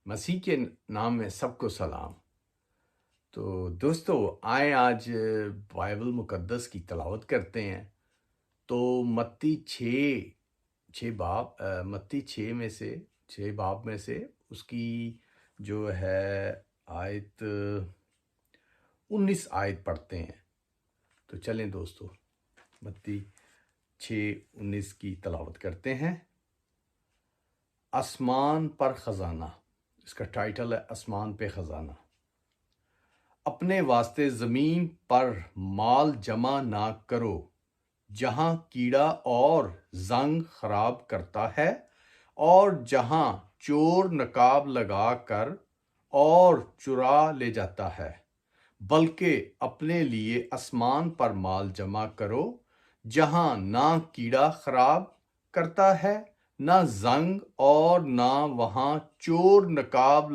मसीह के नाम में सबको सलाम। तो दोस्तों आए आज बाइबल मुकद्दस की तलावत करते हैं। तो मत्ती मत्ती छः बाब में से उसकी जो है आयत 19 आयत पढ़ते हैं। तो चलें दोस्तों, मत्ती 6:19 की तलावत करते हैं। आसमान पर खजाना, इसका टाइटल है आसमान पे खजाना। अपने वास्ते ज़मीन पर माल जमा ना करो, जहाँ कीड़ा और जंग खराब करता है और जहाँ चोर नकाब लगा कर और चुरा ले जाता है, बल्कि अपने लिए आसमान पर माल जमा करो, जहाँ ना कीड़ा खराब करता है, ना जंग, और ना वहाँ चोर नकाब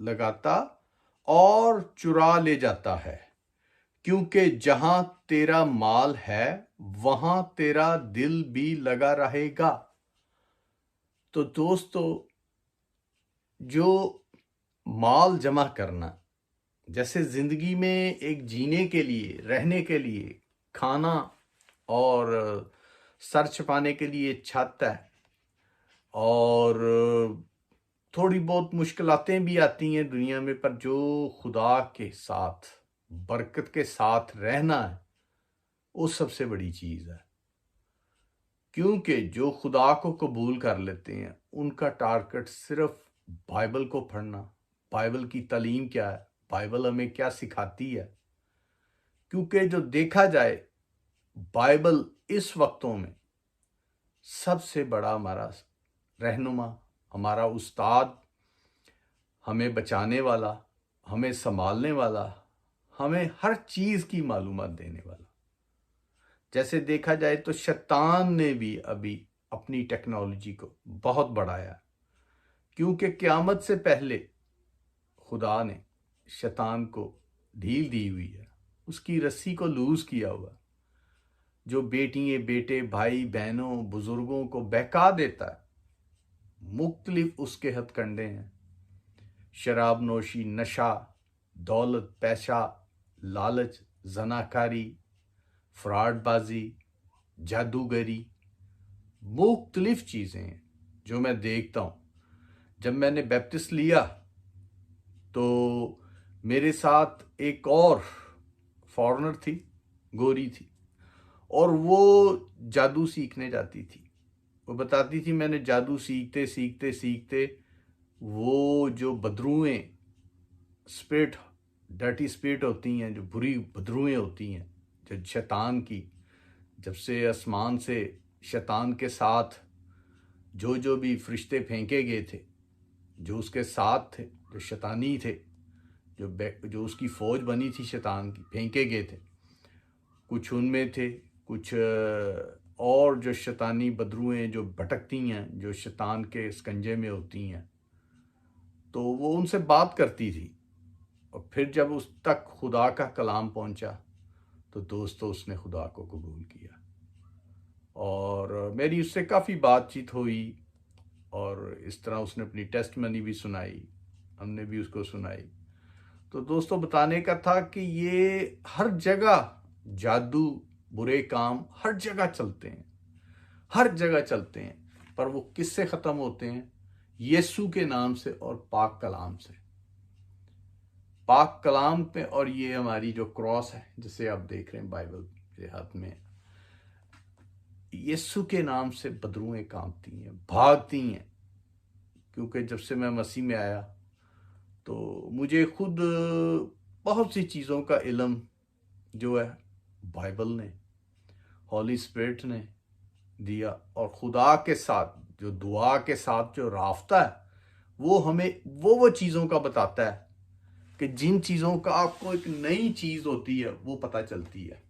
लगाता और चुरा ले जाता है। क्योंकि जहां तेरा माल है वहां तेरा दिल भी लगा रहेगा। तो दोस्तों, जो माल जमा करना, जैसे जिंदगी में एक जीने के लिए, रहने के लिए खाना और सर छुपाने के लिए छत है, और थोड़ी बहुत मुश्किलातें भी आती हैं दुनिया में, पर जो खुदा के साथ बरकत के साथ रहना है वो सबसे बड़ी चीज़ है। क्योंकि जो खुदा को कबूल कर लेते हैं उनका टारगेट सिर्फ बाइबल को पढ़ना, बाइबल की तालीम क्या है, बाइबल हमें क्या सिखाती है। क्योंकि जो देखा जाए, बाइबल इस वक्तों में सबसे बड़ा हमारा रहनुमा, हमारा उस्ताद, हमें बचाने वाला, हमें संभालने वाला, हमें हर चीज़ की मालूमात देने वाला। जैसे देखा जाए तो शैतान ने भी अभी अपनी टेक्नोलॉजी को बहुत बढ़ाया, क्योंकि क़यामत से पहले खुदा ने शैतान को ढील दी हुई है, उसकी रस्सी को लूज किया हुआ। जो बेटियां, बेटे, भाई बहनों, बुजुर्गों को बहका देता है, मुख्तलिफ उसके हथकंडे हैं। शराब नोशी, नशा, दौलत, पैसा, लालच, जनाकारी, फ्रॉडबाजी, जादूगरी, मुख्तलिफ चीज़ें हैं जो मैं देखता हूँ। जब मैंने बैप्टिस्ट लिया तो मेरे साथ एक और फॉरेनर थी, गोरी थी, और वो जादू सीखने जाती थी। वो बताती थी मैंने जादू सीखते सीखते सीखते वो जो बदरुएं, स्पिरिट, डर्टी स्पिरिट होती हैं, जो बुरी बदरुएं होती हैं, जो शैतान की, जब से आसमान से शैतान के साथ जो भी फरिश्ते फेंके गए थे, जो उसके साथ थे, जो शैतानी थे, जो उसकी फौज बनी थी शैतान की, फेंके गए थे। कुछ उनमें थे, कुछ और जो शैतानी बदरुएं जो भटकती हैं, जो शैतान के स्कंजे में होती हैं, तो वो उनसे बात करती थी। और फिर जब उस तक खुदा का कलाम पहुंचा तो दोस्तों उसने खुदा को कबूल किया, और मेरी उससे काफ़ी बातचीत हुई, और इस तरह उसने अपनी टेस्टमनी भी सुनाई, हमने भी उसको सुनाई। तो दोस्तों, बताने का था कि ये हर जगह जादू, बुरे काम हर जगह चलते हैं, हर जगह चलते हैं, पर वो किससे ख़त्म होते हैं? यीशु के नाम से और पाक कलाम से, पाक कलाम पे। और ये हमारी जो क्रॉस है, जिसे आप देख रहे हैं बाइबल के हाथ में, यीशु के नाम से बदरुएं कांपती हैं, भागती हैं। क्योंकि जब से मैं मसीह में आया तो मुझे खुद बहुत सी चीज़ों का इल्म जो है बाइबल ने, हॉली स्पिरिट ने दिया, और खुदा के साथ जो दुआ के साथ जो राफ्ता है, वो हमें वो चीज़ों का बताता है कि जिन चीज़ों का आपको एक नई चीज़ होती है वो पता चलती है।